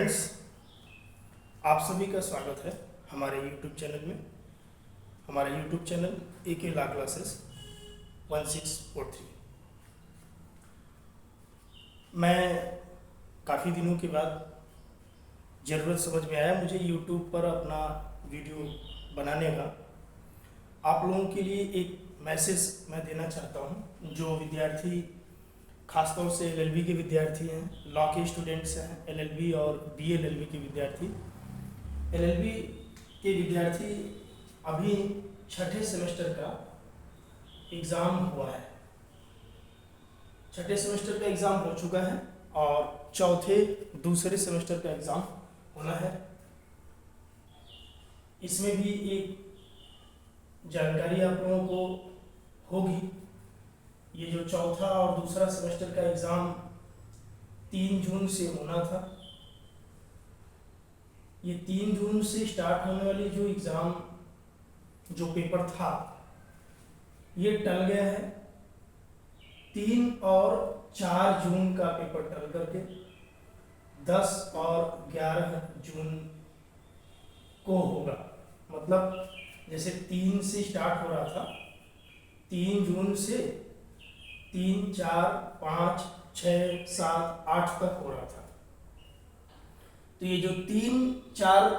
Friends, आप सभी का स्वागत है हमारे YouTube चैनल में। हमारा YouTube चैनल AK ला क्लासेस 1643। मैं काफ़ी दिनों के बाद ज़रूरत समझ में आया मुझे YouTube पर अपना वीडियो बनाने का। आप लोगों के लिए एक मैसेज मैं देना चाहता हूं, जो विद्यार्थी खासतौर से LLB के विद्यार्थी हैं, लॉ के स्टूडेंट्स हैं, LLB और BLLB के विद्यार्थी। LLB के विद्यार्थी अभी छठे सेमेस्टर का एग्ज़ाम हुआ है। छठे सेमेस्टर का एग्ज़ाम हो चुका है और दूसरे सेमेस्टर का एग्ज़ाम होना है। इसमें भी एक जानकारी आप लोगों को होगी। ये जो चौथा और दूसरा सेमेस्टर का एग्ज़ाम 3 जून से होना था, ये 3 जून से स्टार्ट होने वाली जो पेपर था, ये टल गया है। 3 और 4 जून का पेपर टल करके 10 और 11 जून को होगा। मतलब जैसे 3 से स्टार्ट हो रहा था, 3 जून से 3, 4, 5, 6, 7, 8 तक हो रहा था। तो ये जो 3, 4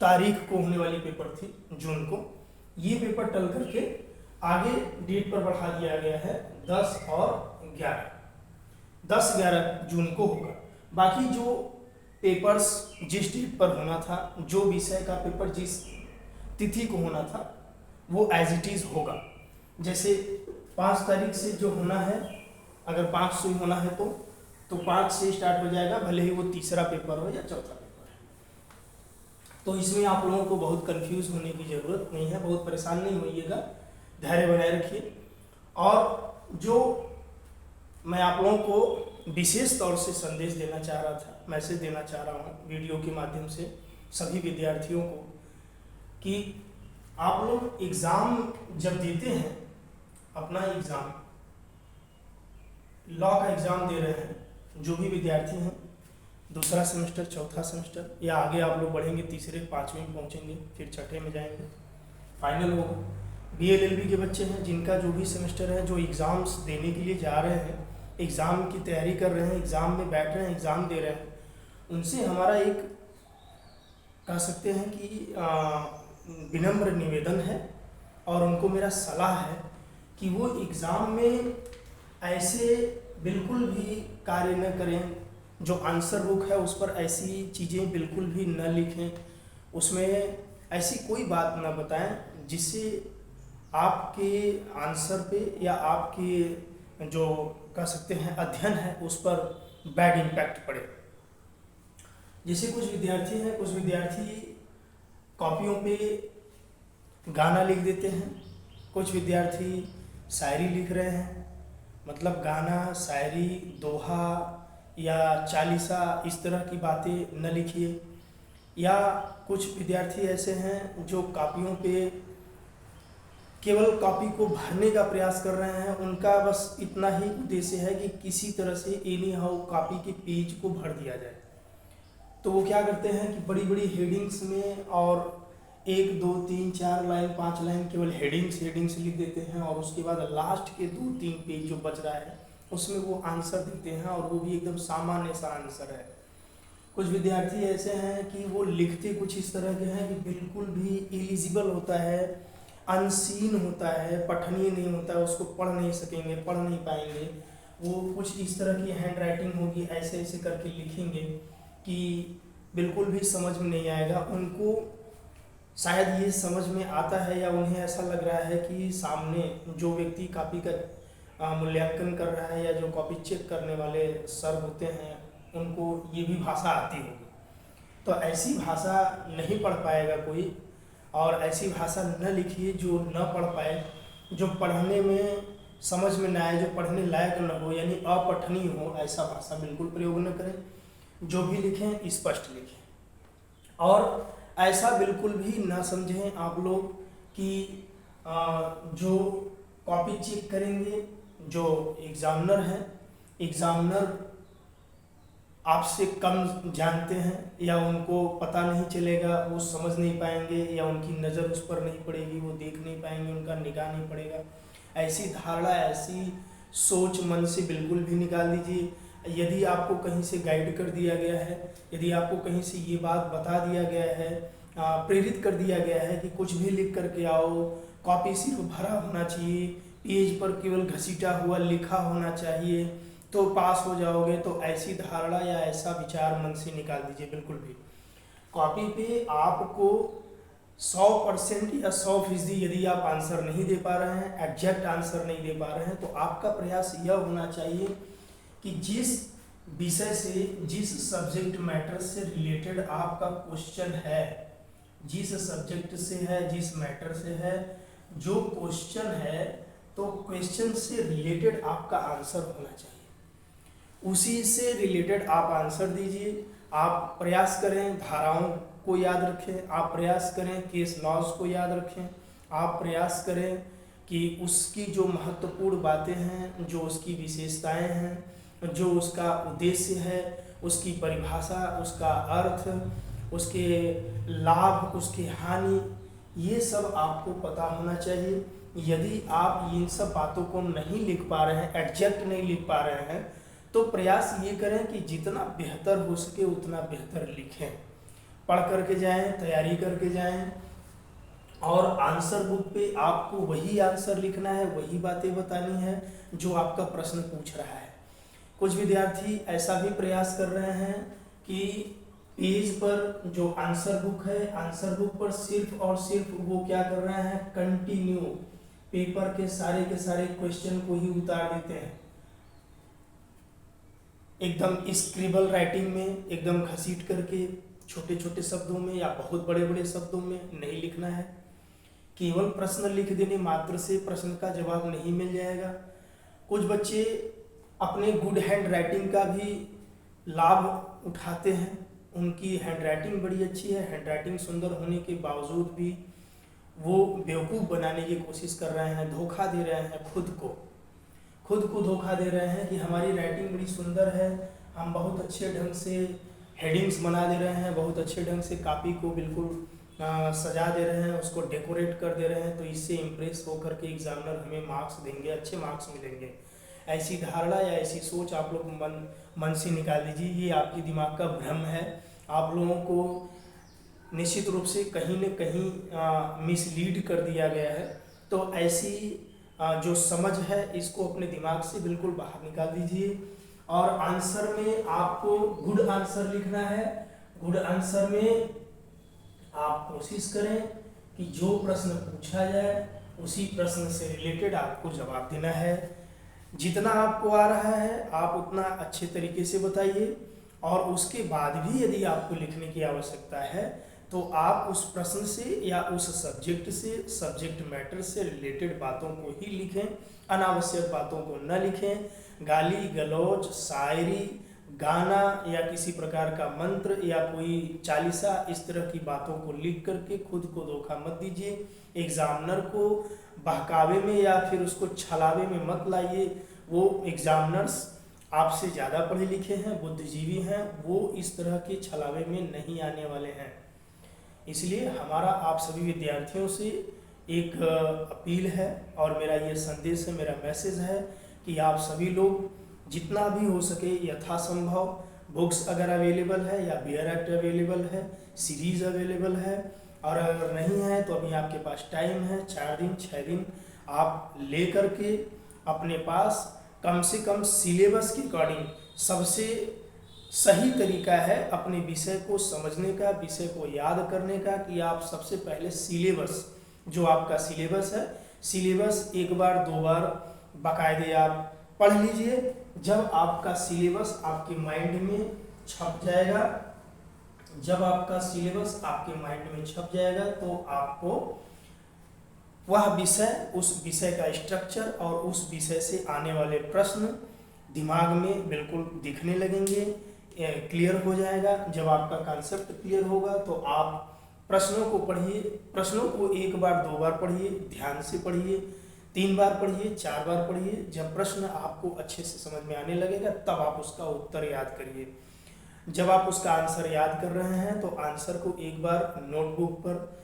तारीख को होने वाली पेपर थी जून को, ये पेपर टल करके आगे डेट पर बढ़ा दिया गया है 10 और 11। 10, 11 जून को होगा। बाकी जो पेपर्स जिस डेट पर होना था, जो विषय का पेपर जिस तिथि को होना था, वो एज इट इज़ होगा। जैसे 5 तारीख से जो होना है, अगर 5 से होना है तो 5 से स्टार्ट हो जाएगा, भले ही वो तीसरा पेपर हो या चौथा पेपर है। तो इसमें आप लोगों को बहुत कंफ्यूज होने की ज़रूरत नहीं है, बहुत परेशान नहीं होइएगा, धैर्य बनाए रखिए। और जो मैं आप लोगों को विशेष तौर से संदेश देना चाह रहा था, मैसेज देना चाह रहा हूँ वीडियो के माध्यम से सभी विद्यार्थियों को, कि आप लोग एग्ज़ाम जब देते हैं, अपना एग्ज़ाम लॉ का एग्ज़ाम दे रहे हैं, जो भी विद्यार्थी हैं, दूसरा सेमेस्टर, चौथा सेमेस्टर, या आगे आप लोग बढ़ेंगे, तीसरे 5वें में पहुँचेंगे, फिर छठे में जाएंगे, फाइनल होगा। BLLB के बच्चे हैं, जिनका जो भी सेमेस्टर है, जो एग्ज़ाम्स देने के लिए जा रहे हैं, एग्ज़ाम की तैयारी कर रहे हैं, एग्ज़ाम में बैठ रहे हैं, एग्ज़ाम दे रहे हैं, उनसे हमारा एक कह सकते हैं कि विनम्र निवेदन है, और उनको मेरा सलाह है कि वो एग्ज़ाम में ऐसे बिल्कुल भी कार्य न करें। जो आंसर बुक है उस पर ऐसी चीज़ें बिल्कुल भी न लिखें, उसमें ऐसी कोई बात न बताएं जिससे आपके आंसर पे या आपके जो कह सकते हैं अध्ययन है उस पर बैड इम्पैक्ट पड़े। जैसे कुछ विद्यार्थी कॉपियों पे गाना लिख देते हैं, कुछ विद्यार्थी शायरी लिख रहे हैं। मतलब गाना, शायरी, दोहा या चालीसा, इस तरह की बातें न लिखिए। या कुछ विद्यार्थी ऐसे हैं जो कॉपियों पे केवल कॉपी को भरने का प्रयास कर रहे हैं, उनका बस इतना ही उद्देश्य है कि किसी तरह से एनी हाउ कॉपी के पेज को भर दिया जाए। तो वो क्या करते हैं कि बड़ी बड़ी हेडिंग्स में और 1, 2, 3, 4 लाइन, 5 लाइन केवल हेडिंग्स लिख देते हैं, और उसके बाद लास्ट के 2-3 पेज जो बच रहा है उसमें वो आंसर देते हैं, और वो भी एकदम सामान्य सा आंसर है। कुछ विद्यार्थी ऐसे हैं कि वो लिखते कुछ इस तरह के हैं कि बिल्कुल भी इलिजिबल होता है, अनसीन होता है, पठनीय नहीं होता है, उसको पढ़ नहीं सकेंगे, पढ़ नहीं पाएंगे। वो कुछ इस तरह की हैंड राइटिंग होगी, ऐसे ऐसे करके लिखेंगे कि बिल्कुल भी समझ में नहीं आएगा। उनको शायद ये समझ में आता है, या उन्हें ऐसा लग रहा है कि सामने जो व्यक्ति कॉपी का मूल्यांकन कर रहा है, या जो कॉपी चेक करने वाले सर होते हैं, उनको ये भी भाषा आती होगी। तो ऐसी भाषा नहीं पढ़ पाएगा कोई, और ऐसी भाषा न लिखिए जो न पढ़ पाए, जो पढ़ने में समझ में न आए, जो पढ़ने लायक न हो, यानी अपठनीय हो, ऐसा भाषा बिल्कुल प्रयोग न करें। जो भी लिखें स्पष्ट लिखें, और ऐसा बिल्कुल भी ना समझें आप लोग कि जो कॉपी चेक करेंगे, जो एग्जामिनर हैं, एग्जामिनर आपसे कम जानते हैं या उनको पता नहीं चलेगा, वो समझ नहीं पाएंगे या उनकी नज़र उस पर नहीं पड़ेगी, वो देख नहीं पाएंगे, उनका निगाह नहीं पड़ेगा। ऐसी धारणा, ऐसी सोच मन से बिल्कुल भी निकाल दीजिए। यदि आपको कहीं से गाइड कर दिया गया है, यदि आपको कहीं से ये बात बता दिया गया है, प्रेरित कर दिया गया है कि कुछ भी लिख करके आओ, कॉपी सिर्फ भरा होना चाहिए, पेज पर केवल घसीटा हुआ लिखा होना चाहिए तो पास हो जाओगे, तो ऐसी धारणा या ऐसा विचार मन से निकाल दीजिए बिल्कुल भी। कॉपी पे आपको 100% या 100% यदि आप आंसर नहीं दे पा रहे हैं, एग्जैक्ट आंसर नहीं दे पा रहे हैं, तो आपका प्रयास यह होना चाहिए कि जिस विषय से, जिस सब्जेक्ट मैटर से रिलेटेड आपका क्वेश्चन है, जिस सब्जेक्ट से है, जिस मैटर से है, जो क्वेश्चन है, तो क्वेश्चन से रिलेटेड आपका आंसर होना चाहिए, उसी से रिलेटेड आप आंसर दीजिए। आप प्रयास करें धाराओं को याद रखें, आप प्रयास करें केस लॉज को याद रखें, आप प्रयास करें कि उसकी जो महत्वपूर्ण बातें हैं, जो उसकी विशेषताएं हैं, जो उसका उद्देश्य है, उसकी परिभाषा, उसका अर्थ, उसके लाभ, उसकी हानि, ये सब आपको पता होना चाहिए। यदि आप इन सब बातों को नहीं लिख पा रहे हैं, एग्जैक्ट नहीं लिख पा रहे हैं, तो प्रयास ये करें कि जितना बेहतर हो सके उतना बेहतर लिखें, पढ़ करके जाएं, तैयारी करके जाएं, और आंसर बुक पे आपको वही आंसर लिखना है, वही बातें बतानी है जो आपका प्रश्न पूछ रहा है। कुछ विद्यार्थी ऐसा भी प्रयास कर रहे हैं कि पेज पर जो आंसर बुक है, आंसर बुक पर सिर्फ और सिर्फ वो क्या कर रहे हैं, कंटिन्यू पेपर के सारे क्वेश्चन को ही उतार देते हैं, एकदम स्क्रिबल राइटिंग में, एकदम घसीट करके छोटे छोटे शब्दों में या बहुत बड़े बड़े शब्दों में नहीं लिखना है। केवल प्रश्न लिख देने मात्र से प्रश्न का जवाब नहीं मिल जाएगा। कुछ बच्चे अपने गुड हैंड राइटिंग का भी लाभ उठाते हैं, उनकी हैंड राइटिंग बड़ी अच्छी है, हैंड राइटिंग सुंदर होने के बावजूद भी वो बेवकूफ़ बनाने की कोशिश कर रहे हैं, धोखा दे रहे हैं खुद को धोखा दे रहे हैं कि हमारी राइटिंग बड़ी सुंदर है, हम बहुत अच्छे ढंग से हेडिंग्स बना दे रहे हैं, बहुत अच्छे ढंग से कॉपी को बिल्कुल सजा दे रहे हैं, उसको डेकोरेट कर दे रहे हैं, तो इससे इम्प्रेस होकर के एग्जामिनर हमें मार्क्स देंगे, अच्छे मार्क्स मिलेंगे। ऐसी धारणा या ऐसी सोच आप लोग मन से निकाल दीजिए, ये आपके दिमाग का भ्रम है। आप लोगों को निश्चित रूप से कहीं न कहीं मिसलीड कर दिया गया है, तो ऐसी जो समझ है इसको अपने दिमाग से बिल्कुल बाहर निकाल दीजिए। और आंसर में आपको गुड आंसर लिखना है। गुड आंसर में आप कोशिश करें कि जो प्रश्न पूछा जाए उसी प्रश्न से रिलेटेड आपको जवाब देना है। जितना आपको आ रहा है आप उतना अच्छे तरीके से बताइए, और उसके बाद भी यदि आपको लिखने की आवश्यकता है तो आप उस प्रश्न से या उस सब्जेक्ट से, सब्जेक्ट मैटर से रिलेटेड बातों को ही लिखें, अनावश्यक बातों को न लिखें। गाली गलौज, शायरी, गाना या किसी प्रकार का मंत्र या कोई चालीसा, इस तरह की बातों को लिख करके खुद को धोखा मत दीजिए। एग्जामिनर को बहकावे में या फिर उसको छलावे में मत लाइए। वो एग्जामिनर्स आपसे ज़्यादा पढ़े लिखे हैं, बुद्धिजीवी हैं, वो इस तरह के छलावे में नहीं आने वाले हैं। इसलिए हमारा आप सभी विद्यार्थियों से एक अपील है और मेरा ये संदेश है, मेरा मैसेज है कि आप सभी लोग जितना भी हो सके यथासंभव, बुक्स अगर अवेलेबल है या बियर एक्ट अवेलेबल है, सीरीज़ अवेलेबल है, और अगर नहीं है तो अभी आपके पास टाइम है, 4 दिन 6 दिन आप ले करके अपने पास कम से कम सिलेबस के अकॉर्डिंग सबसे सही तरीका है अपने विषय को समझने का, विषय को याद करने का, कि आप सबसे पहले सिलेबस, जो आपका सिलेबस है, सिलेबस एक बार 2 बार बाकायदे आप पढ़ लीजिए। जब आपका सिलेबस आपके माइंड में छप जाएगा, जब आपका सिलेबस आपके माइंड में छप जाएगा तो आपको वह विषय, उस विषय का स्ट्रक्चर और उस विषय से आने वाले प्रश्न दिमाग में बिल्कुल दिखने लगेंगे, क्लियर हो जाएगा। जब आपका कॉन्सेप्ट क्लियर होगा तो आप प्रश्नों को पढ़िए, प्रश्नों को 1 बार 2 बार पढ़िए, ध्यान से पढ़िए, 3 बार पढ़िए, 4 बार पढ़िए। जब प्रश्न आपको अच्छे से समझ में आने लगेगा तब आप उसका उत्तर याद करिए। जब आप उसका आंसर याद कर रहे हैं तो आंसर को एक बार नोटबुक पर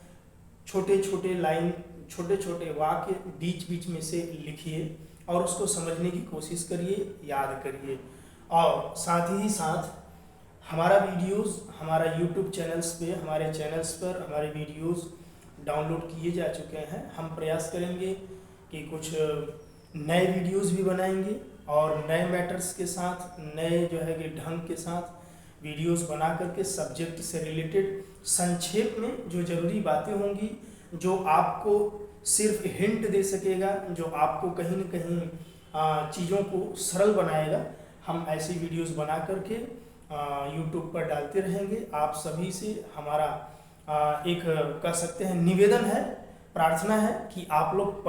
छोटे छोटे लाइन, छोटे छोटे वाक्य बीच बीच में से लिखिए और उसको समझने की कोशिश करिए, याद करिए। और साथ ही साथ हमारा वीडियोस हमारा यूट्यूब चैनल्स पे, हमारे चैनल्स पर हमारे वीडियोस डाउनलोड किए जा चुके हैं। हम प्रयास करेंगे कि कुछ नए वीडियोस भी बनाएंगे और नए मैटर्स के साथ, नए जो है कि ढंग के साथ वीडियोस बना करके सब्जेक्ट से रिलेटेड संक्षेप में जो ज़रूरी बातें होंगी, जो आपको सिर्फ हिंट दे सकेगा, जो आपको कहीं न कहीं चीज़ों को सरल बनाएगा, हम ऐसी वीडियोस बना करके यूट्यूब पर डालते रहेंगे। आप सभी से हमारा एक कह सकते हैं निवेदन है, प्रार्थना है कि आप लोग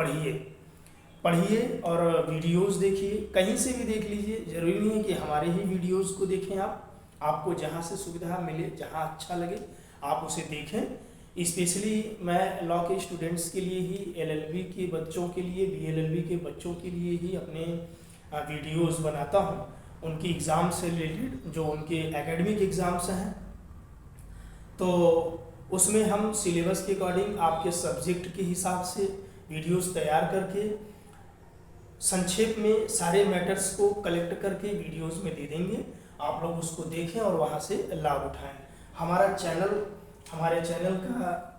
पढ़िए और वीडियोस देखिए, कहीं से भी देख लीजिए। ज़रूरी नहीं है कि हमारे ही वीडियोस को देखें आपको जहाँ से सुविधा मिले, जहाँ अच्छा लगे आप उसे देखें। स्पेशली मैं लॉ के स्टूडेंट्स के लिए ही, LLB के बच्चों के लिए, BLLB के बच्चों के लिए ही अपने वीडियोस बनाता हूँ। उनकी एग्ज़ाम से रिलेटेड जो उनके एकेडमिक एग्ज़ाम्स हैं, तो उसमें हम सिलेबस के अकॉर्डिंग आपके सब्जेक्ट के हिसाब से वीडियोस तैयार करके संक्षेप में सारे मैटर्स को कलेक्ट करके वीडियोस में दे देंगे। आप लोग उसको देखें और वहाँ से लाभ उठाएं। हमारे चैनल का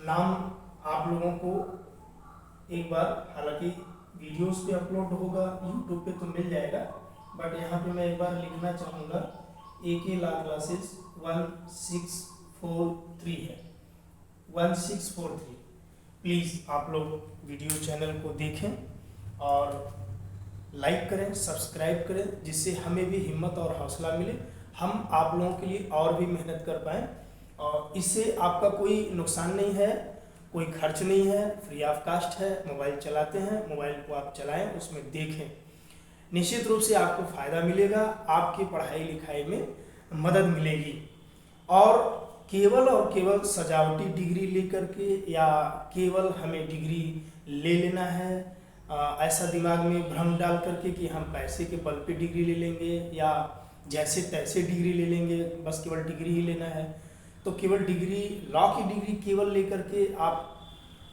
नाम आप लोगों को एक बार, हालांकि वीडियोस पे अपलोड होगा यूट्यूब पे तो मिल जाएगा, बट यहाँ पे मैं एक बार लिखना चाहूँगा, AK लॉ क्लासेस 1643 है, 1643। प्लीज़ आप लोग वीडियो चैनल को देखें और लाइक करें, सब्सक्राइब करें, जिससे हमें भी हिम्मत और हौसला मिले, हम आप लोगों के लिए और भी मेहनत कर पाएँ। और इससे आपका कोई नुकसान नहीं है, कोई खर्च नहीं है, फ्री ऑफ कास्ट है। मोबाइल चलाते हैं, मोबाइल को आप चलाएं, उसमें देखें, निश्चित रूप से आपको फ़ायदा मिलेगा, आपकी पढ़ाई लिखाई में मदद मिलेगी। और केवल सजावटी डिग्री लेकर के या केवल हमें डिग्री ले लेना है, ऐसा दिमाग में भ्रम डाल करके कि हम पैसे के बल पे डिग्री ले लेंगे या जैसे तैसे डिग्री ले लेंगे, बस केवल डिग्री ही लेना है, तो केवल डिग्री, लॉ की डिग्री केवल लेकर के आप,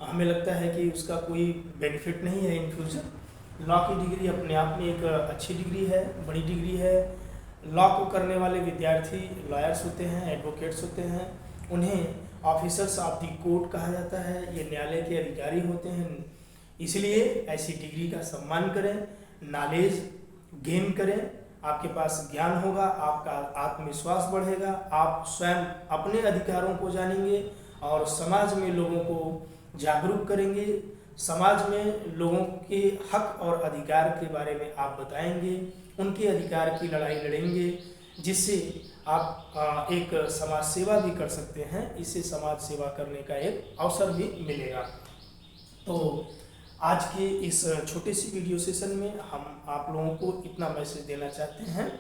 हमें लगता है कि उसका कोई बेनिफिट नहीं है इन फ्यूचर। लॉ की डिग्री अपने आप में एक अच्छी डिग्री है, बड़ी डिग्री है। लॉ को करने वाले विद्यार्थी लॉयर्स होते हैं, एडवोकेट्स होते हैं, उन्हें ऑफिसर्स ऑफ द कोर्ट कहा जाता है, ये न्यायालय के अधिकारी होते हैं। इसलिए ऐसी डिग्री का सम्मान करें, नॉलेज गेन करें, आपके पास ज्ञान होगा, आपका आत्मविश्वास बढ़ेगा, आप स्वयं अपने अधिकारों को जानेंगे और समाज में लोगों को जागरूक करेंगे, समाज में लोगों के हक और अधिकार के बारे में आप बताएंगे, उनके अधिकार की लड़ाई लड़ेंगे, जिससे आप एक समाज सेवा भी कर सकते हैं। इससे समाज सेवा करने का एक अवसर भी मिलेगा। तो आज के इस छोटे सी वीडियो सेशन में हम आप लोगों को इतना मैसेज देना चाहते हैं।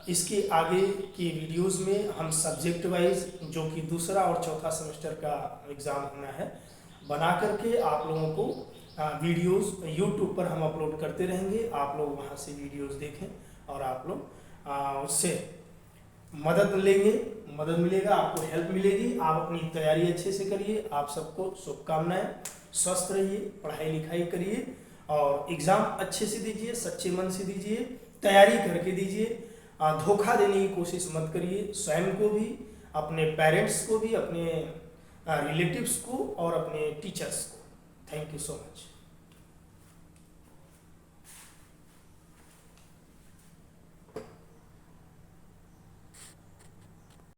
इसके आगे की वीडियोस में हम सब्जेक्ट वाइज, जो कि दूसरा और चौथा सेमेस्टर का एग्ज़ाम होना है, बना करके आप लोगों को वीडियोस यूट्यूब पर हम अपलोड करते रहेंगे। आप लोग वहां से वीडियोस देखें और आप लोग उससे मदद मिलेगा, आपको हेल्प मिलेगी। आप अपनी तैयारी अच्छे से करिए। आप सबको शुभकामनाएं। स्वस्थ रहिए, पढ़ाई लिखाई करिए और एग्ज़ाम अच्छे से दीजिए, सच्चे मन से दीजिए, तैयारी करके दीजिए। धोखा देने की कोशिश मत करिए, स्वयं को भी, अपने पेरेंट्स को भी, अपने रिलेटिव्स को और अपने टीचर्स को। Thank you so much.